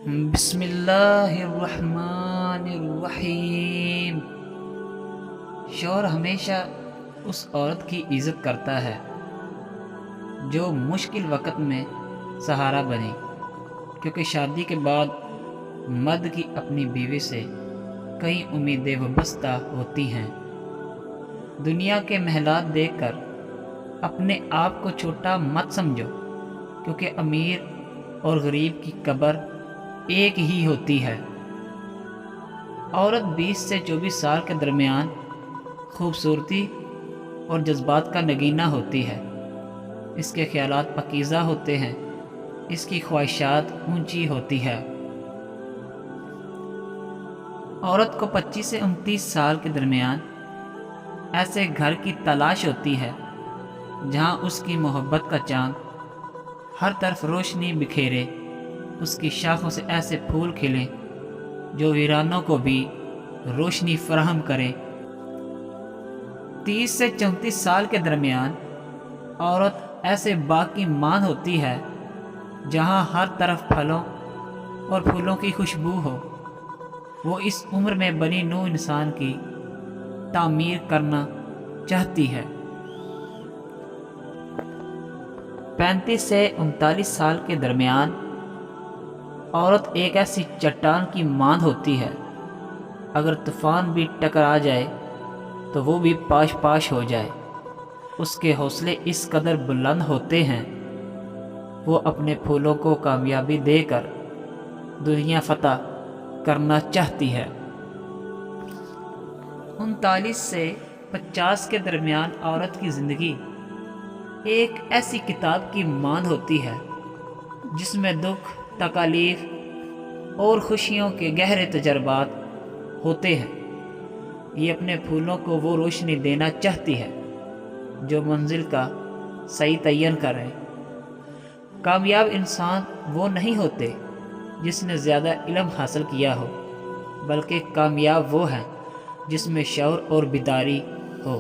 بسم اللہ الرحمن الرحیم۔ شوہر ہمیشہ اس عورت کی عزت کرتا ہے جو مشکل وقت میں سہارا بنے، کیونکہ شادی کے بعد مرد کی اپنی بیوی سے کئی امیدیں وابستہ ہوتی ہیں۔ دنیا کے محلات دیکھ کر اپنے آپ کو چھوٹا مت سمجھو، کیونکہ امیر اور غریب کی قبر ایک ہی ہوتی ہے۔ عورت 20 سے 24 سال کے درمیان خوبصورتی اور جذبات کا نگینہ ہوتی ہے۔ اس کے خیالات پاکیزہ ہوتے ہیں، اس کی خواہشات اونچی ہوتی ہے۔ عورت کو 25 سے 29 سال کے درمیان ایسے گھر کی تلاش ہوتی ہے جہاں اس کی محبت کا چاند ہر طرف روشنی بکھیرے، اس کی شاخوں سے ایسے پھول کھلیں جو ویرانوں کو بھی روشنی فراہم کریں۔ 30 سے 34 سال کے درمیان عورت ایسے باغ کی مان ہوتی ہے جہاں ہر طرف پھلوں اور پھولوں کی خوشبو ہو۔ وہ اس عمر میں بنی نوع انسان کی تعمیر کرنا چاہتی ہے۔ 35 سے 39 سال کے درمیان عورت ایک ایسی چٹان کی ماند ہوتی ہے، اگر طوفان بھی ٹکرا جائے تو وہ بھی پاش پاش ہو جائے۔ اس کے حوصلے اس قدر بلند ہوتے ہیں، وہ اپنے پھولوں کو کامیابی دے کر دنیا فتح کرنا چاہتی ہے۔ 39 سے 50 کے درمیان عورت کی زندگی ایک ایسی کتاب کی ماند ہوتی ہے جس میں دکھ، تکالیف اور خوشیوں کے گہرے تجربات ہوتے ہیں۔ یہ اپنے پھولوں کو وہ روشنی دینا چاہتی ہے جو منزل کا صحیح تعین کرے۔ کامیاب انسان وہ نہیں ہوتے جس نے زیادہ علم حاصل کیا ہو، بلکہ کامیاب وہ ہے جس میں شعور اور بیداری ہو۔